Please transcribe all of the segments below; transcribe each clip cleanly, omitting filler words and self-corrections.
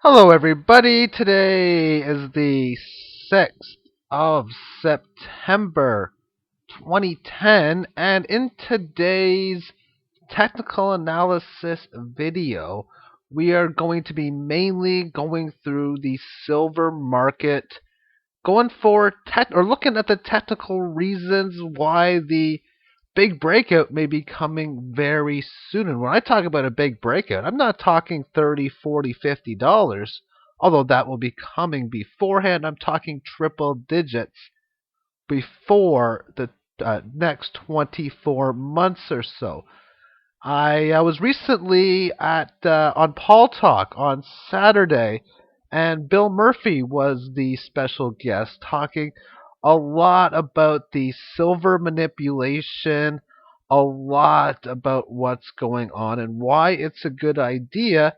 Hello, everybody. Today is the 6th of September 2010, and in today's technical analysis video, we are going to be mainly going through the silver market, going for looking at the technical reasons why the big breakout may be coming very soon. And when I talk about a big breakout, I'm not talking 30, 40, $50, although that will be coming beforehand. I'm talking triple digits before the next 24 months or so. I was recently at on Paul Talk on Saturday, and Bill Murphy was the special guest, talking a lot about the silver manipulation, a lot about what's going on, and why it's a good idea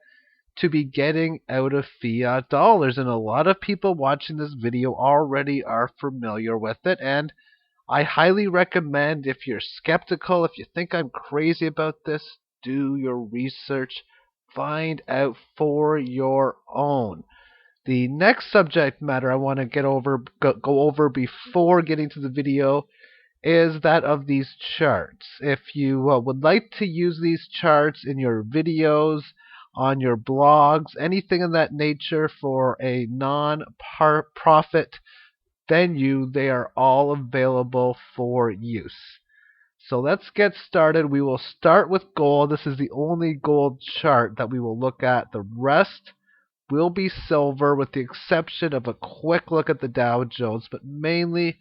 to be getting out of fiat dollars. And a lot of people watching this video already are familiar with it, and I highly recommend, if you're skeptical, if you think I'm crazy about this, do your research, find out for your own. The next subject matter I want to go over before getting to the video is that of these charts. If you would like to use these charts in your videos, on your blogs, anything of that nature for a non-profit venue, they are all available for use. So let's get started. We will start with gold. This is the only gold chart that we will look at. The rest will be silver, with the exception of a quick look at the Dow Jones, but mainly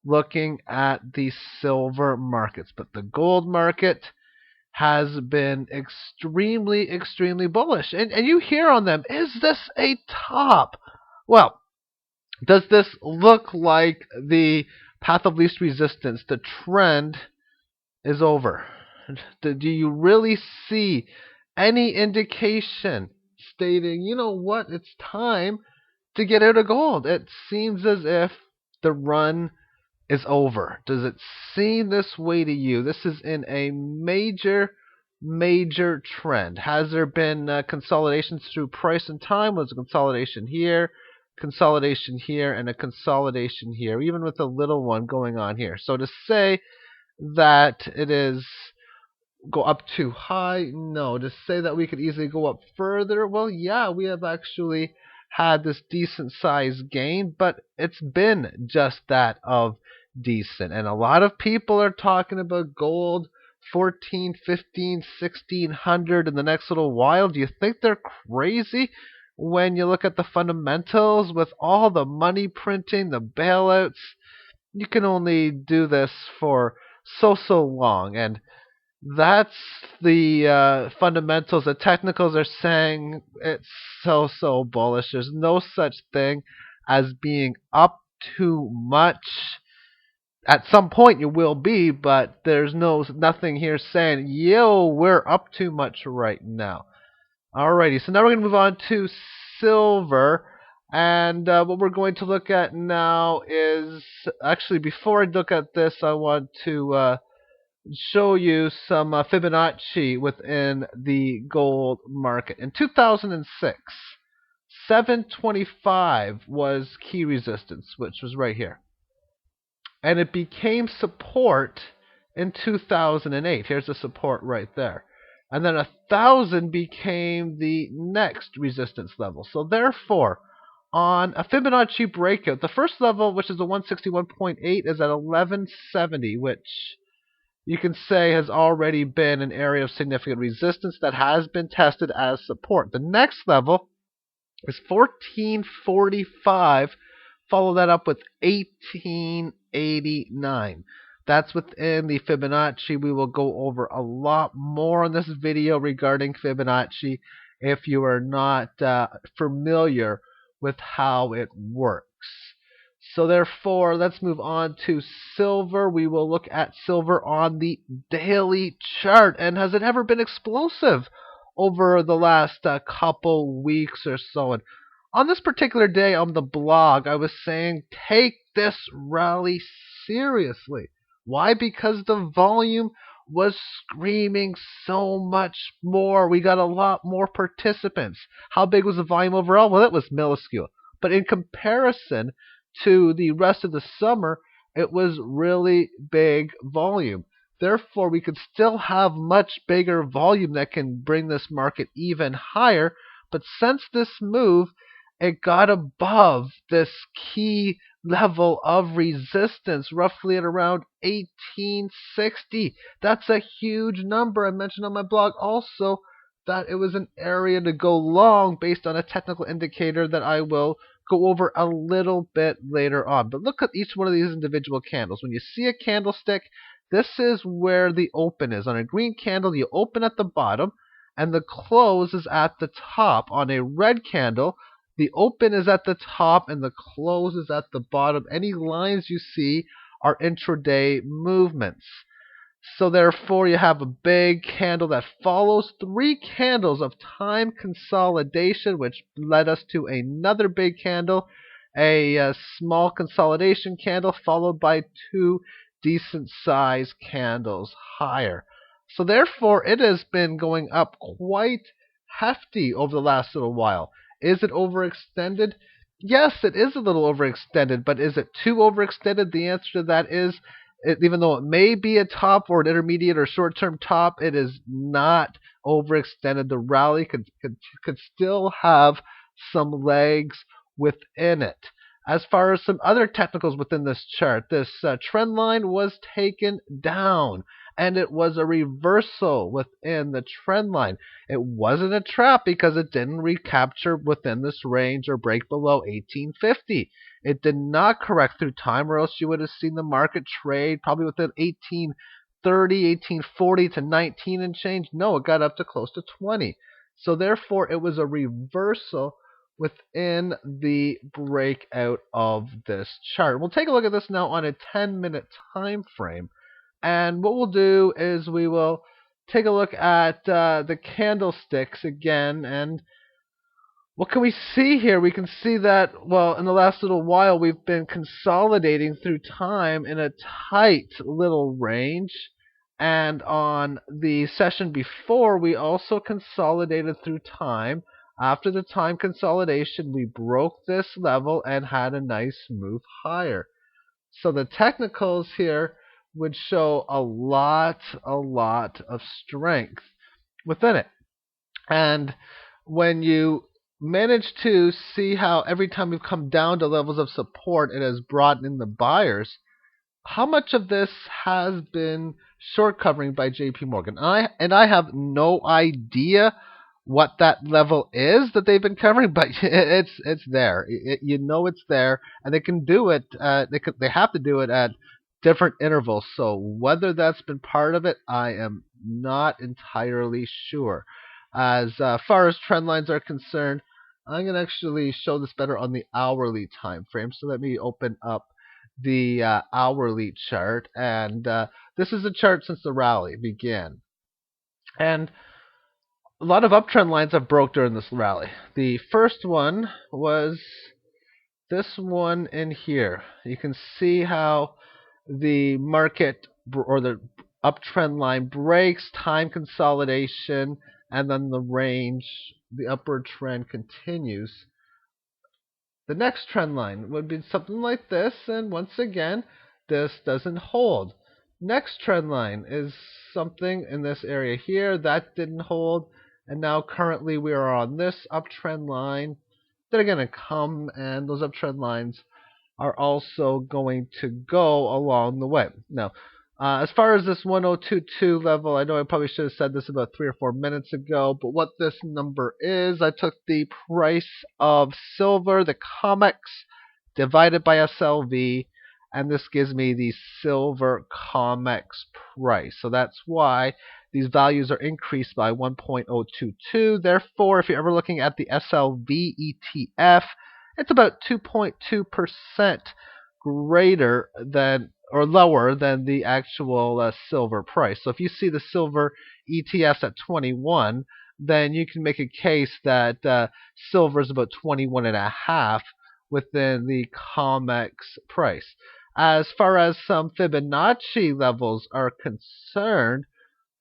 looking at the silver markets. But the gold market has been extremely bullish. And you hear on them, is this a top? Well, does this look like the path of least resistance? The trend is over. Do you really see any indication stating, you know what, it's time to get out of gold? It seems as if the run is over. Does it seem this way to you? This is in a major trend. Has there been consolidations through price and time? Was a consolidation here, and a consolidation here, even with a little one going on here. So to say that it is go up too high, no. To say that we could easily go up further, well, yeah, we have actually had this decent sized gain, but it's been just that of decent. And a lot of people are talking about gold 14, 15, 1600 in the next little while. Do you think they're crazy? When you look at the fundamentals, with all the money printing, the bailouts, you can only do this for so long. And that's the fundamentals. The technicals are saying it's so bullish. There's no such thing as being up too much. At some point you will be, but there's nothing here saying, yo, we're up too much right now. Alrighty, so now we're going to move on to silver. And what we're going to look at now is, actually, before I look at this, I want to show you some Fibonacci within the gold market. In 2006, 725 was key resistance, which was right here. And it became support in 2008. Here's the support right there. And then 1,000 became the next resistance level. So therefore, on a Fibonacci breakout, the first level, which is the 161.8, is at 1170, which you can say has already been an area of significant resistance that has been tested as support. The next level is 1445. Follow that up with 1889. That's within the Fibonacci. We will go over a lot more in this video regarding Fibonacci if you are not familiar with how it works. So therefore, let's move on to silver. We will look at silver on the daily chart. And has it ever been explosive over the last couple weeks or so? And on this particular day on the blog, I was saying, take this rally seriously. Why? Because the volume was screaming so much more. We got a lot more participants. How big was the volume overall? Well, it was minuscule. But in comparison to the rest of the summer, it was really big volume. Therefore, we could still have much bigger volume that can bring this market even higher. But since this move, it got above this key level of resistance, roughly at around 1860. That's a huge number. I mentioned on my blog also that it was an area to go long based on a technical indicator that I will go over a little bit later on. But look at each one of these individual candles. When you see a candlestick, this is where the open is. On a green candle, you open at the bottom, and the close is at the top. On a red candle, the open is at the top and the close is at the bottom. Any lines you see are intraday movements. So therefore, you have a big candle that follows three candles of time consolidation, which led us to another big candle, a small consolidation candle, followed by two decent sized candles higher. So therefore, it has been going up quite hefty over the last little while. Is it overextended? Yes, it is a little overextended, but is it too overextended? The answer to that is, even though it may be a top or an intermediate or short-term top, it is not overextended. The rally could still have some legs within it. As far as some other technicals within this chart, this trend line was taken down, and it was a reversal within the trend line. It wasn't a trap because it didn't recapture within this range or break below 1850. It did not correct through time, or else you would have seen the market trade probably within 1830, 1840 to 19 and change. No, it got up to close to 20. So therefore, it was a reversal within the breakout of this chart. We'll take a look at this now on a 10-minute time frame. And what we'll do is we will take a look at the candlesticks again. And what can we see here? We can see that, well, in the last little while, we've been consolidating through time in a tight little range. And on the session before, we also consolidated through time. After the time consolidation, we broke this level and had a nice move higher. So the technicals here would show a lot of strength within it. And when you manage to see how every time we've come down to levels of support, it has brought in the buyers, how much of this has been short covering by JP Morgan? And I have no idea what that level is that they've been covering, but it's there. You know it's there, and they can do it. They have to do it at different intervals. So whether that's been part of it, I am not entirely sure. As far as trend lines are concerned, I'm going to actually show this better on the hourly time frame. So let me open up the hourly chart, and this is a chart since the rally began. And a lot of uptrend lines have broke during this rally. The first one was this one in here. You can see how the market or the uptrend line breaks, time consolidation, and then the range, the upward trend continues. The next trend line would be something like this, and once again, this doesn't hold. Next trend line is something in this area here that didn't hold, and now currently we are on this uptrend line. They're going to come, and those uptrend lines are also going to go along the way. Now, as far as this 1022 level, I know I probably should have said this about 3 or 4 minutes ago, but what this number is, I took the price of silver, the COMEX, divided by SLV, and this gives me the silver COMEX price. So that's why these values are increased by 1.022. Therefore, if you're ever looking at the SLV ETF, it's about 2.2% greater than or lower than the actual silver price. So if you see the silver ETFs at 21, then you can make a case that silver is about 21.5 within the COMEX price. As far as some Fibonacci levels are concerned,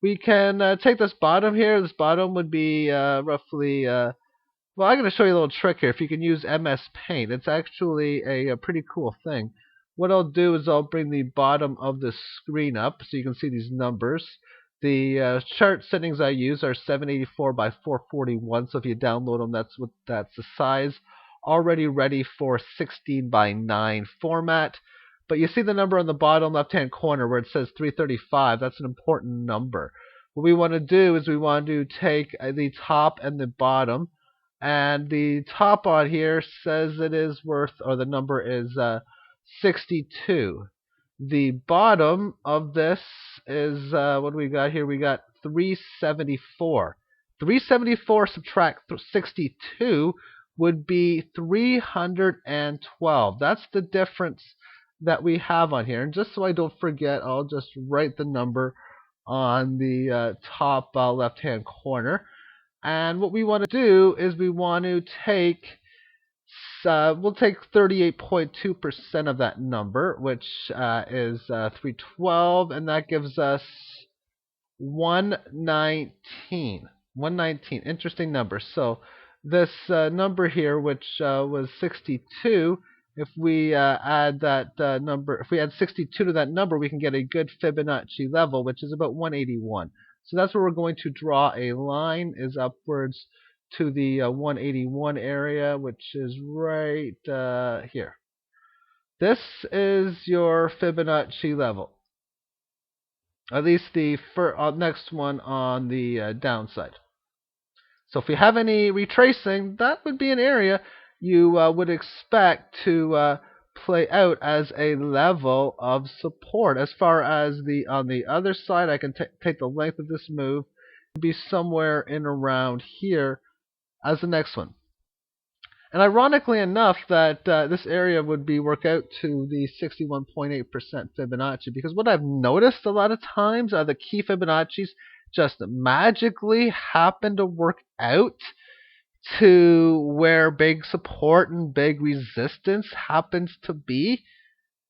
we can take this bottom here. This bottom would be roughly well, I'm going to show you a little trick here. If you can use MS Paint, it's actually a pretty cool thing. What I'll do is I'll bring the bottom of the screen up so you can see these numbers. The chart settings I use are 784 by 441, so if you download them, that's the size. Already ready for 16 by 9 format. But you see the number on the bottom left-hand corner where it says 335. That's an important number. What we want to do is we want to take the top and the bottom, and the top on here says it is worth, or the number is 62. The bottom of this is, what do we got here? We got 374. 374 subtract 62 would be 312. That's the difference that we have on here. And just so I don't forget, I'll just write the number on the top left-hand corner. And what we want to do is we want to take, we'll take 38.2% of that number, which is 312, and that gives us 119. 119, interesting number. So this number here, which was 62, if we add that number, if we add 62 to that number, we can get a good Fibonacci level, which is about 181. So that's where we're going to draw a line, is upwards to the 181 area, which is right here. This is your Fibonacci level. At least the next one on the downside. So if you have any retracing, that would be an area you would expect to play out as a level of support. As far as on the other side, I can take the length of this move, be somewhere in around here as the next one. And ironically enough, that this area would be work out to the 61.8% Fibonacci, because what I've noticed a lot of times are the key Fibonacci's just magically happen to work out to where big support and big resistance happens to be.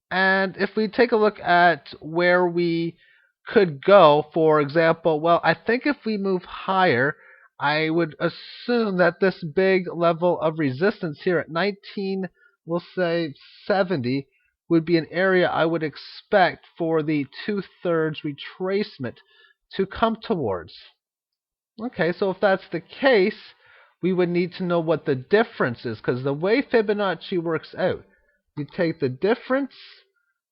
And if we take a look at where we could go, for example, well, I think if we move higher, I would assume that this big level of resistance here at 19, we'll say 70, would be an area I would expect for the 2/3 retracement to come towards. Okay, so if that's the case, we would need to know what the difference is, because the way Fibonacci works out, you take the difference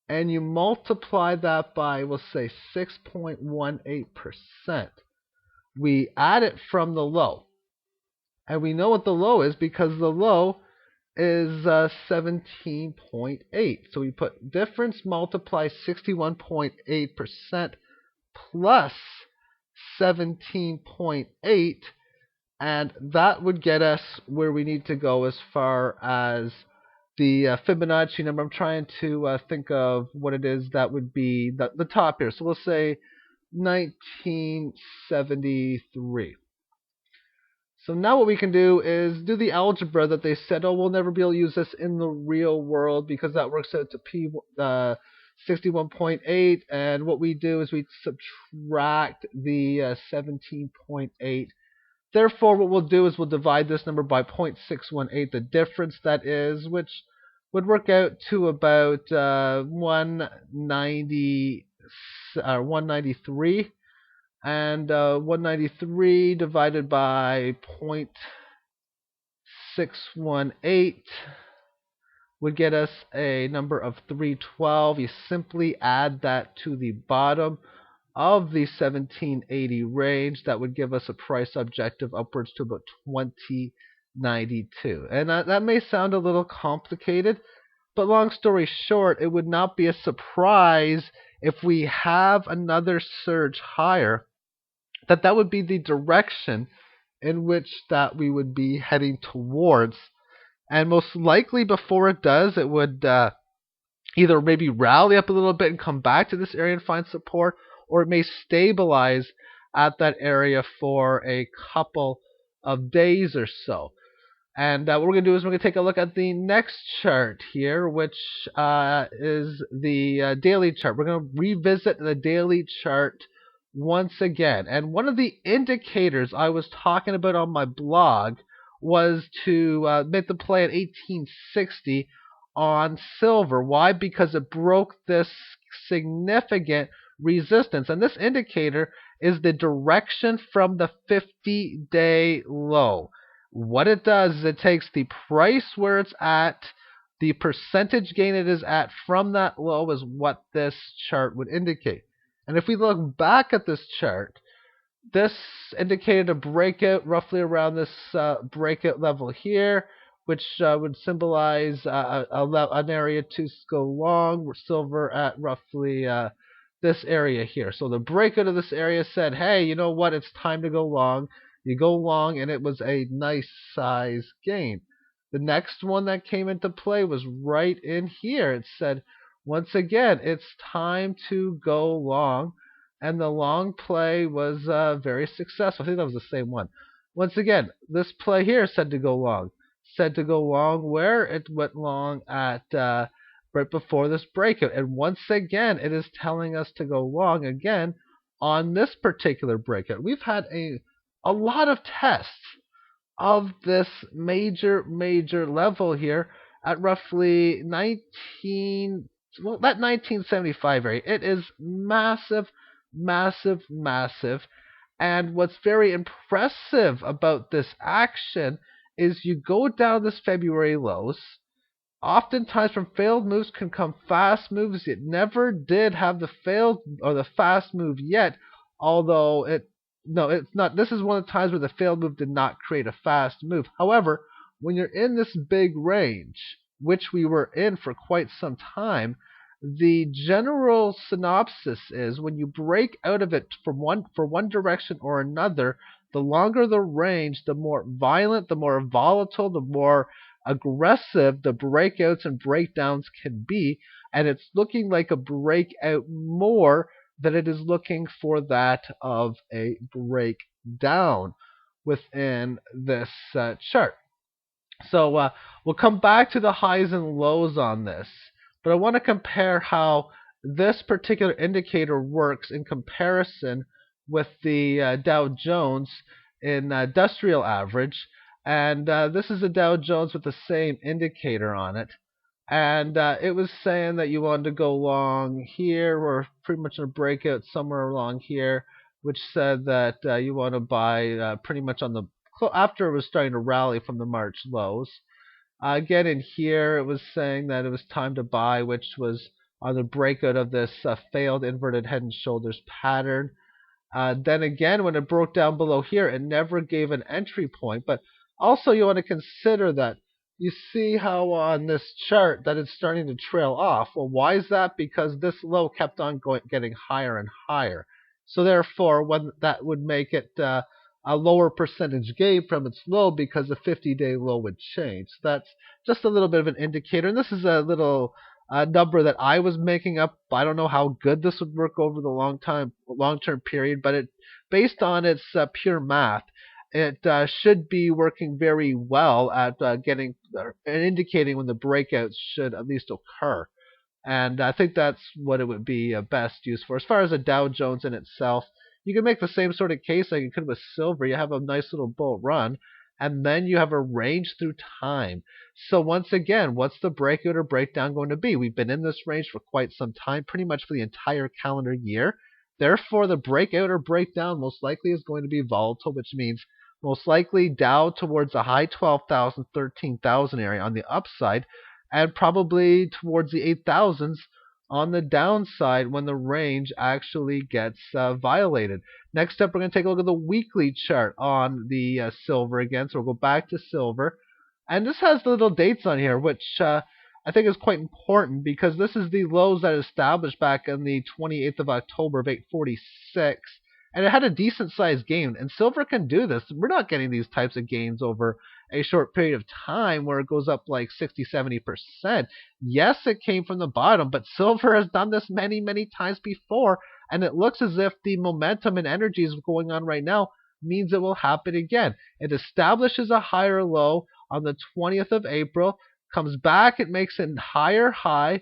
and you multiply that by, we'll say, 6.18%. We add it from the low. And we know what the low is because the low is 17.8. So we put difference multiply 61.8% plus 17.8, and that would get us where we need to go as far as the Fibonacci number. I'm trying to think of what it is that would be the top here. So we'll say 1973. So now what we can do is do the algebra that they said, oh, we'll never be able to use this in the real world because that works out to P 61.8, and what we do is we subtract the 17.8. Therefore, what we'll do is we'll divide this number by 0.618, the difference that is, which would work out to about 193. And 193 divided by 0.618 would get us a number of 312. You simply add that to the bottom of the 1780 range. That would give us a price objective upwards to about 2092. And that may sound a little complicated, but long story short, it would not be a surprise if we have another surge higher, that would be the direction in which that we would be heading towards. And most likely before it does, it would either maybe rally up a little bit and come back to this area and find support, or it may stabilize at that area for a couple of days or so. And what we're going to do is we're going to take a look at the next chart here, which is the daily chart. We're going to revisit the daily chart once again. And one of the indicators I was talking about on my blog was to make the play at 1860 on silver. Why? Because it broke this significant resistance. And this indicator is the direction from the 50-day low. What it does is it takes the price where it's at, the percentage gain it is at from that low is what this chart would indicate. And if we look back at this chart, this indicated a breakout roughly around this breakout level here, which would symbolize an area to go long. We're silver at roughly this area here. So the breakout of this area said, hey, you know what? It's time to go long. You go long, and it was a nice size gain. The next one that came into play was right in here. It said, once again, it's time to go long. And the long play was very successful. I think that was the same one. Once again, this play here said to go long. Said to go long where? It went long at right before this breakout. And once again, it is telling us to go long again on this particular breakout. We've had a lot of tests of this major level here at roughly that 1975 area. It is massive. And what's very impressive about this action is you go down this February lows. Oftentimes from failed moves can come fast moves. It never did have the failed or the fast move yet, although it's not. This is one of the times where the failed move did not create a fast move. However, when you're in this big range, which we were in for quite some time, the general synopsis is when you break out of it for one direction or another, the longer the range, the more violent, the more volatile, the more aggressive the breakouts and breakdowns can be, and it's looking like a breakout more than it is looking for that of a breakdown within this chart. So we'll come back to the highs and lows on this, but I want to compare how this particular indicator works in comparison with the Dow Jones industrial average. And this is the Dow Jones with the same indicator on it. And it was saying that you wanted to go long here, or pretty much in a breakout somewhere along here, which said that you want to buy pretty much on the after it was starting to rally from the March lows. Again, in here, it was saying that it was time to buy, which was on the breakout of this failed inverted head and shoulders pattern. Then again, when it broke down below here, it never gave an entry point. But also, you want to consider that you see how on this chart that it's starting to trail off. Well, why is that? Because this low kept on getting higher and higher. So therefore, that would make it a lower percentage gain from its low because the 50-day low would change. So that's just a little bit of an indicator. And this is a little number that I was making up. I don't know how good this would work over the long-term period, but based on its pure math, it should be working very well at getting and indicating when the breakouts should at least occur. And I think that's what it would be best used for. As far as the Dow Jones in itself, you can make the same sort of case like you could with silver. You have a nice little bull run, and then you have a range through time. So once again, what's the breakout or breakdown going to be? We've been in this range for quite some time, pretty much for the entire calendar year. Therefore, the breakout or breakdown most likely is going to be volatile, which means most likely Dow towards the high 12,000, 13,000 area on the upside, and probably towards the 8,000s on the downside when the range actually gets violated. Next up, we're going to take a look at the weekly chart on the silver again. So we'll go back to silver. And this has the little dates on here, which I think is quite important because this is the lows that established back on the 28th of October of 846. And it had a decent sized gain. And silver can do this. We're not getting these types of gains over a short period of time where it goes up like 60-70%. Yes, it came from the bottom, but silver has done this many times before, and it looks as if the momentum and energy is going on right now means it will happen again. It establishes a higher low on the 20th of April, comes back, it makes a higher high,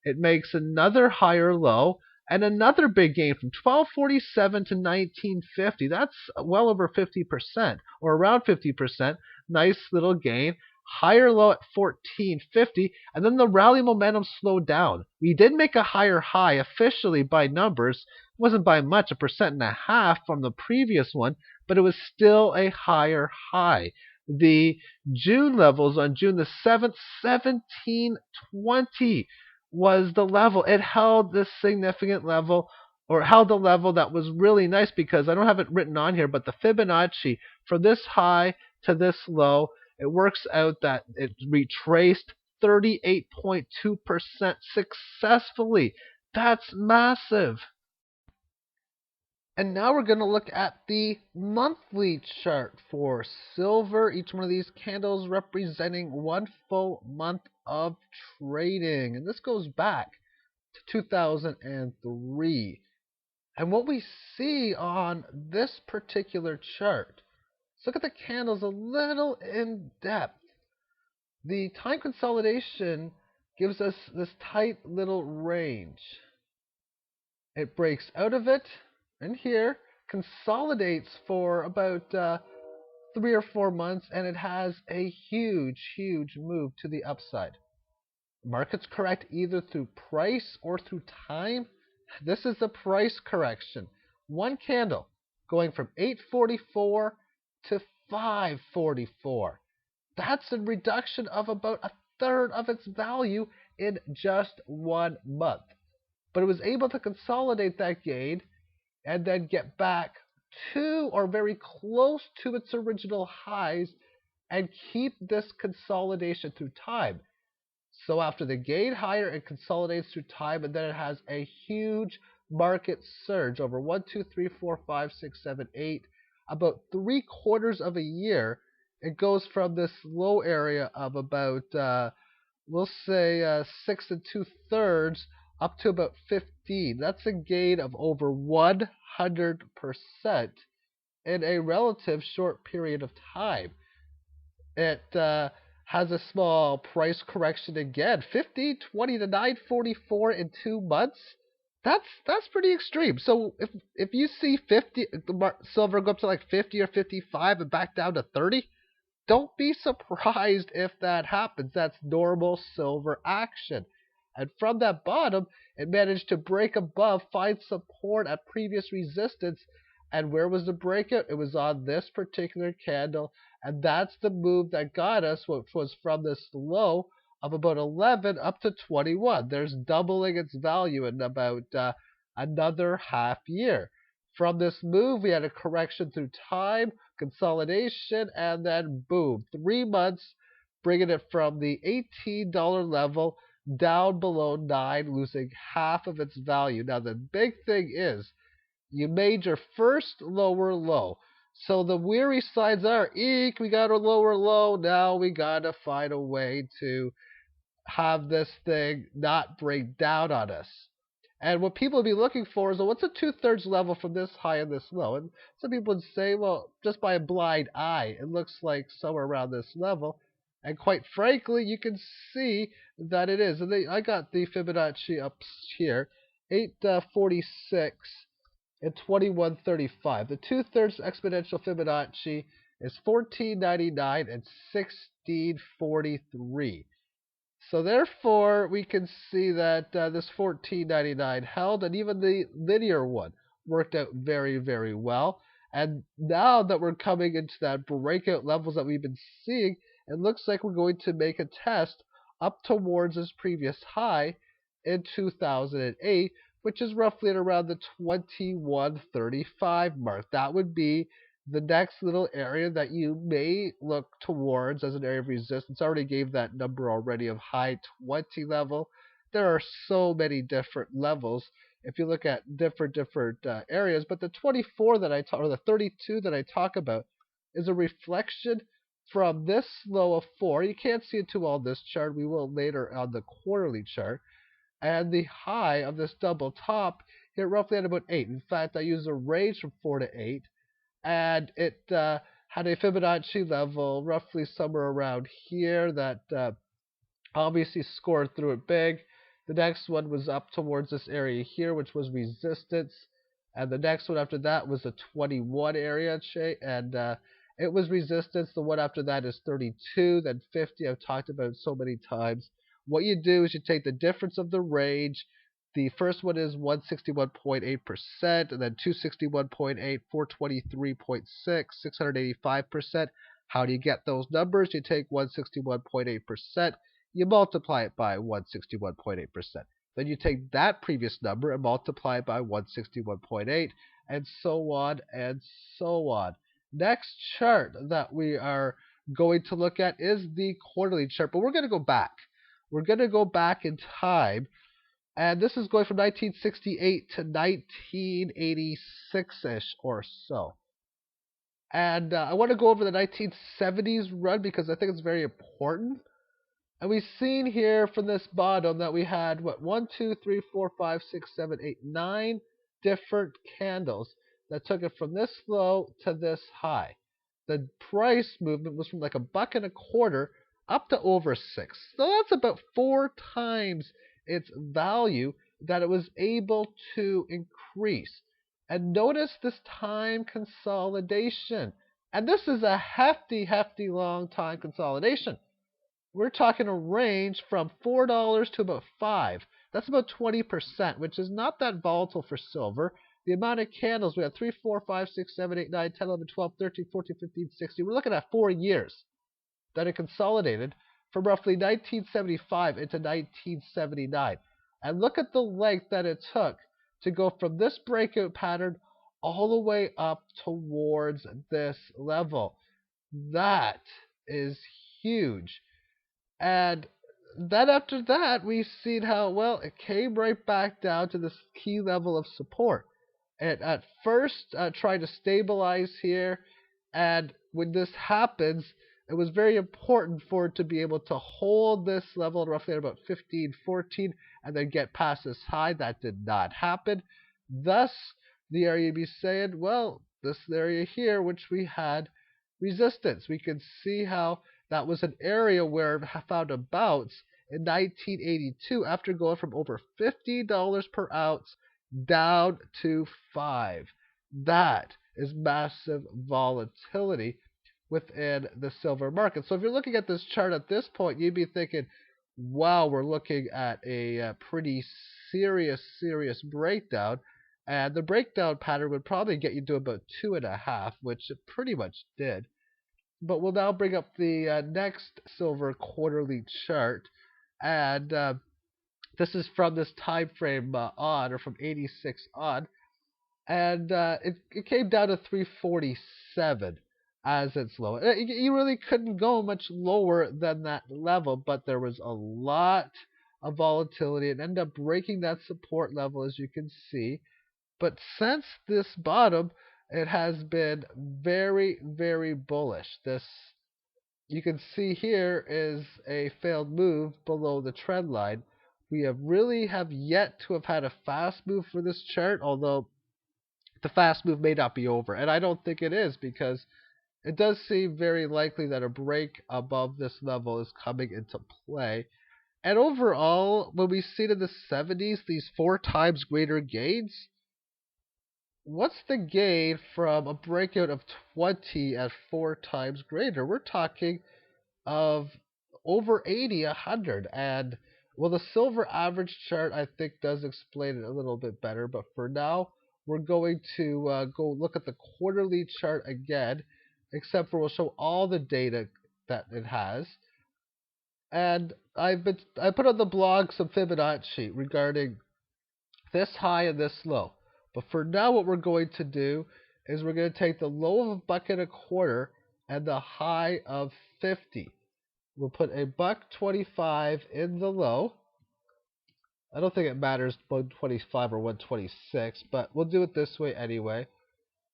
it makes another higher low, And another big gain from 1247 to 1950. That's well over 50%, or around 50%. Nice little gain. Higher low at 1450, and then the rally momentum slowed down. We did make a higher high officially by numbers. It wasn't by much, 1.5% from the previous one, but it was still a higher high. The June levels on June the 7th, 1720 was the level. It held this significant level, or held a level that was really nice, because I don't have it written on here, but the Fibonacci from this high to this low, it works out that it retraced 38.2% successfully. That's massive. And now we're going to look at the monthly chart for silver. Each one of these candles representing one full month of trading. And this goes back to 2003. And what we see on this particular chart, let's look at the candles a little in depth. The time consolidation gives us this tight little range. It breaks out of it, and here consolidates for about 3 or 4 months, and it has a huge move to the upside. Markets correct either through price or through time. This is a price correction. One candle going from 844 to 544. That's a reduction of about a third of its value in just 1 month. But it was able to consolidate that gain and then get back to or very close to its original highs and keep this consolidation through time. So after the gain higher, it consolidates through time, and then it has a huge market surge over 1, 2, 3, 4, 5, 6, 7, 8, about 3/4 of a year. It goes from this low area of about we'll say 6 2/3 up to about 15. That's a gain of over 100% in a relative short period of time. It has a small price correction again, 50.20 to 9.44 in 2 months. That's pretty extreme. So if you see silver go up to like 50 or 55 and back down to 30, don't be surprised if that happens. That's normal silver action. And from that bottom, it managed to break above, find support at previous resistance. And where was the breakout? It was on this particular candle. And that's the move that got us, which was from this low of about 11 up to 21. There's doubling its value in about another half year. From this move, we had a correction through time, consolidation, and then boom, 3 months, bringing it from the $18 level down below 9, losing half of its value. Now, the big thing is, you made your first lower low. So the weary signs are, eek, we got a lower low. Now we got to find a way to have this thing not break down on us. And what people would be looking for is, well, what's a 2/3 level from this high and this low? And some people would say, well, just by a blind eye, it looks like somewhere around this level. And quite frankly, you can see that it is. And I got the Fibonacci up here, 846 and 2135. The 2/3 exponential Fibonacci is 1499 and 1643. So therefore, we can see that this 1499 held, and even the linear one worked out very well. And now that we're coming into that breakout levels that we've been seeing, it looks like we're going to make a test up towards this previous high in 2008, which is roughly at around the 2135 mark. That would be the next little area that you may look towards as an area of resistance. I already gave that number already of high 20 level. There are so many different levels if you look at different areas, but the 24 that I talk, or the 32 that I talk about, is a reflection from this low of 4. You can't see it too well on this chart. We will later on the quarterly chart. And the high of this double top hit roughly at about 8. In fact, I used a range from 4 to 8. And it had a Fibonacci level roughly somewhere around here that obviously scored through it big. The next one was up towards this area here, which was resistance. And the next one after that was the 21 area, and it was resistance. The one after that is 32, then 50. I've talked about it so many times. What you do is you take the difference of the range. The first one is 161.8%, and then 261.8, 423.6, 685%. How do you get those numbers? You take 161.8%, you multiply it by 161.8%. Then you take that previous number and multiply it by 161.8, and so on and so on. Next chart that we are going to look at is the quarterly chart, but we're going to go back. We're going to go back in time, and this is going from 1968 to 1986-ish or so. And I want to go over the 1970s run because I think it's very important. And we've seen here from this bottom that we had, what, 1, 2, 3, 4, 5, 6, 7, 8, 9 different candles that took it from this low to this high. The price movement was from like $1.25 up to over 6. So that's about 4 times its value that it was able to increase. And notice this time consolidation. And this is a hefty, hefty long time consolidation. We're talking a range from $4 to about $5. That's about 20%, which is not that volatile for silver. The amount of candles, we have 3, 4, 5, 6, 7, 8, 9, 10, 11, 12, 13, 14, 15, 16. We're looking at 4 years that it consolidated from roughly 1975 into 1979. And look at the length that it took to go from this breakout pattern all the way up towards this level. That is huge. And then after that, we've seen how, well, it came right back down to this key level of support. It at first tried to stabilize here, and when this happens, it was very important for it to be able to hold this level roughly at about 15, 14, and then get past this high. That did not happen. Thus, the area you'd be saying, well, this area here, which we had resistance. We can see how that was an area where it found a bounce in 1982 after going from over $50 per ounce down to $5. That is massive volatility within the silver market. So if you're looking at this chart at this point, you'd be thinking, wow, we're looking at a pretty serious breakdown. And the breakdown pattern would probably get you to about 2.5, which it pretty much did. But we'll now bring up the next silver quarterly chart, and this is from this time frame on, or from 86 on, and it came down to 347 as its low. You really couldn't go much lower than that level, but there was a lot of volatility. It ended up breaking that support level, as you can see. But since this bottom, it has been very, very bullish. This, you can see here, is a failed move below the trend line. We have yet to have had a fast move for this chart, although the fast move may not be over. And I don't think it is, because it does seem very likely that a break above this level is coming into play. And overall, when we see in the 70s these 4 times greater gains, what's the gain from a breakout of 20 at 4 times greater? We're talking of over 80, 100. And, well, the silver average chart, I think, does explain it a little bit better. But for now, we're going to go look at the quarterly chart again, except for we'll show all the data that it has. And I put on the blog some Fibonacci regarding this high and this low. But for now, what we're going to do is we're going to take the low of $1.25 and the high of 50. We'll put a $1.25 in the low. I don't think it matters 125 or 126, but we'll do it this way anyway.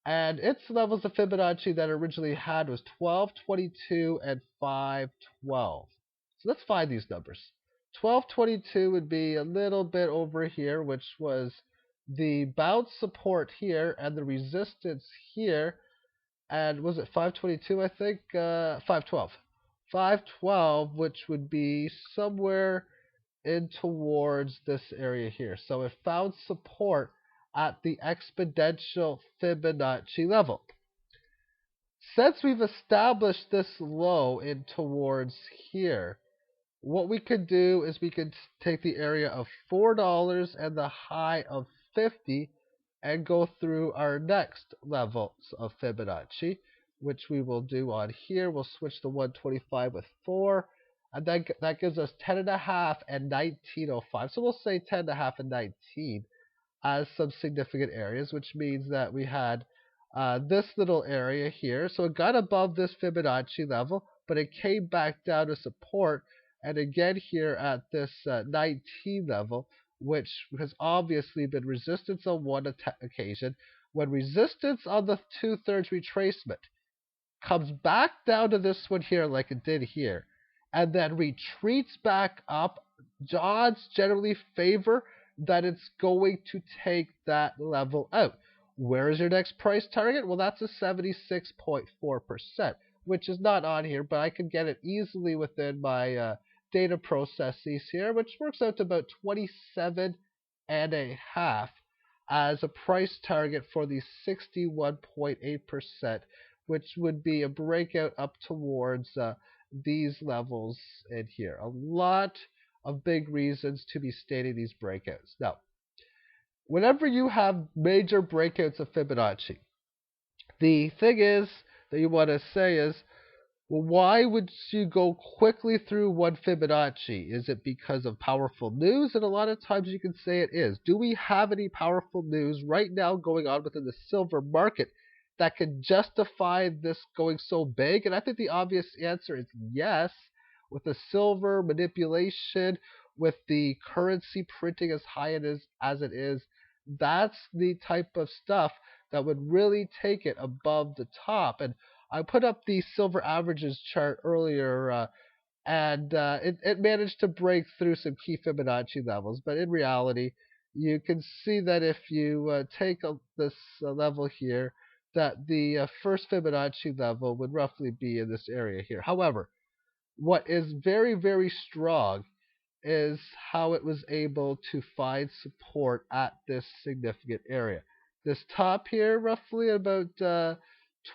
And its levels of Fibonacci that it originally had was 12, 22, and 512. So let's find these numbers. 1222 would be a little bit over here, which was the bounce support here and the resistance here. And was it 522, I think? 512. 512, which would be somewhere in towards this area here. So it found support at the exponential Fibonacci level. Since we've established this low in towards here, what we could do is we could take the area of $4 and the high of 50 and go through our next levels of Fibonacci, which we will do on here. We'll switch the 125 with 4, and that gives us 10.5 and 1905. So we'll say 10.5 and 19 as some significant areas, which means that we had this little area here. So it got above this Fibonacci level, but it came back down to support, and again here at this 19 level, which has obviously been resistance on one occasion. When resistance on the 2/3 retracement comes back down to this one here like it did here, and then retreats back up, odds generally favor that it's going to take that level out. Where is your next price target? Well, that's a 76.4%, which is not on here, but I can get it easily within my data processes here, which works out to about 27.5 as a price target for the 61.8%, which would be a breakout up towards these levels in here. A lot of big reasons to be stating these breakouts. Now, whenever you have major breakouts of Fibonacci, the thing is that you want to say is, well, why would you go quickly through one Fibonacci? Is it because of powerful news? And a lot of times you can say it is. Do we have any powerful news right now going on within the silver market that can justify this going so big? And I think the obvious answer is yes. With the silver manipulation, with the currency printing as high as it is, that's the type of stuff that would really take it above the top. And I put up the silver averages chart earlier, and it managed to break through some key Fibonacci levels. But in reality, you can see that if you take this level here, that the first Fibonacci level would roughly be in this area here. However, what is very, very strong is how it was able to find support at this significant area. This top here, roughly about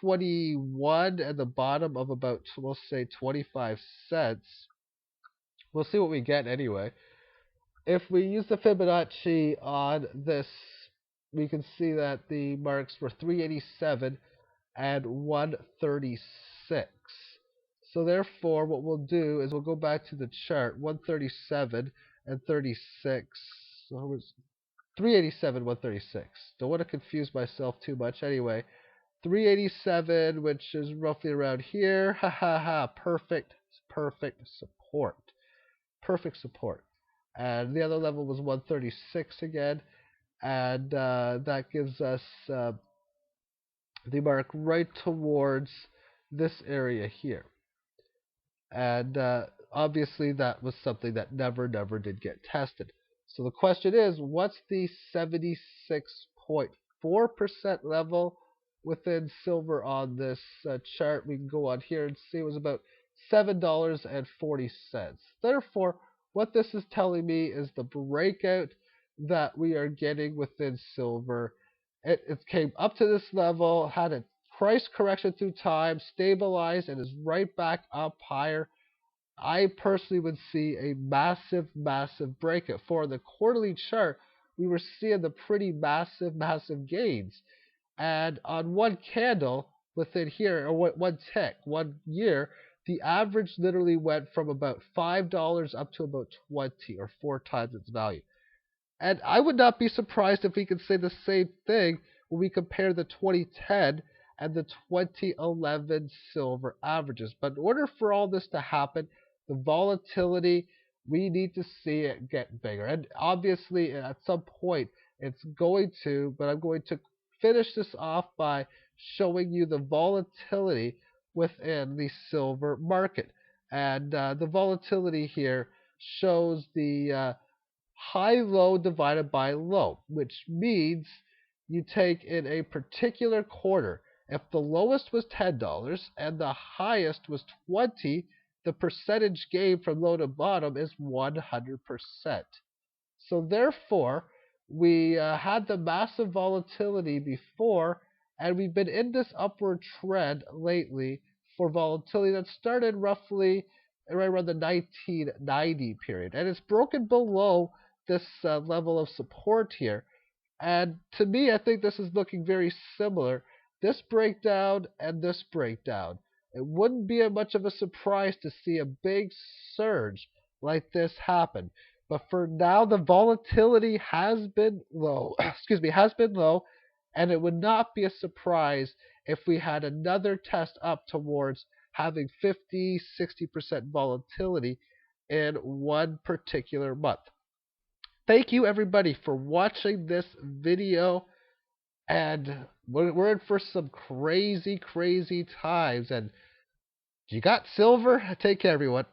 21, and the bottom of about, we'll say, 25 cents. We'll see what we get anyway. If we use the Fibonacci on this, we can see that the marks were 387 and 136. So therefore, what we'll do is we'll go back to the chart, 137 and 36. So it was 387, 136. Don't want to confuse myself too much. Anyway, 387, which is roughly around here. Ha ha ha. Perfect support. Perfect support. And the other level was 136 again. And that gives us the mark right towards this area here. And obviously that was something that never did get tested. So the question is, what's the 76.4% level within silver on this chart? We can go on here and see it was about $7.40. Therefore, what this is telling me is the breakout that we are getting within silver. It came up to this level, had a price correction through time, stabilized, and is right back up higher. I personally would see a massive breakout. For the quarterly chart, we were seeing the pretty massive gains. And on one candle within here, or one tick, 1 year, the average literally went from about $5 up to about 20, or 4 times its value. And I would not be surprised if we could say the same thing when we compare the 2010 and the 2011 silver averages. But in order for all this to happen, the volatility, we need to see it get bigger. And obviously, at some point, it's going to, but I'm going to finish this off by showing you the volatility within the silver market. And the volatility here shows the high-low divided by low, which means you take in a particular quarter. If the lowest was $10 and the highest was 20, the percentage gain from low to bottom is 100%. So therefore, we had the massive volatility before, and we've been in this upward trend lately for volatility that started roughly right around the 1990 period, and it's broken below this level of support here. And to me, I think this is looking very similar. This breakdown and this breakdown. It wouldn't be much of a surprise to see a big surge like this happen. But for now, the volatility has been low. Excuse me, has been low, and it would not be a surprise if we had another test up towards having 50, 60% volatility in one particular month. Thank you everybody for watching this video, and we're in for some crazy times. And you got silver? Take care everyone.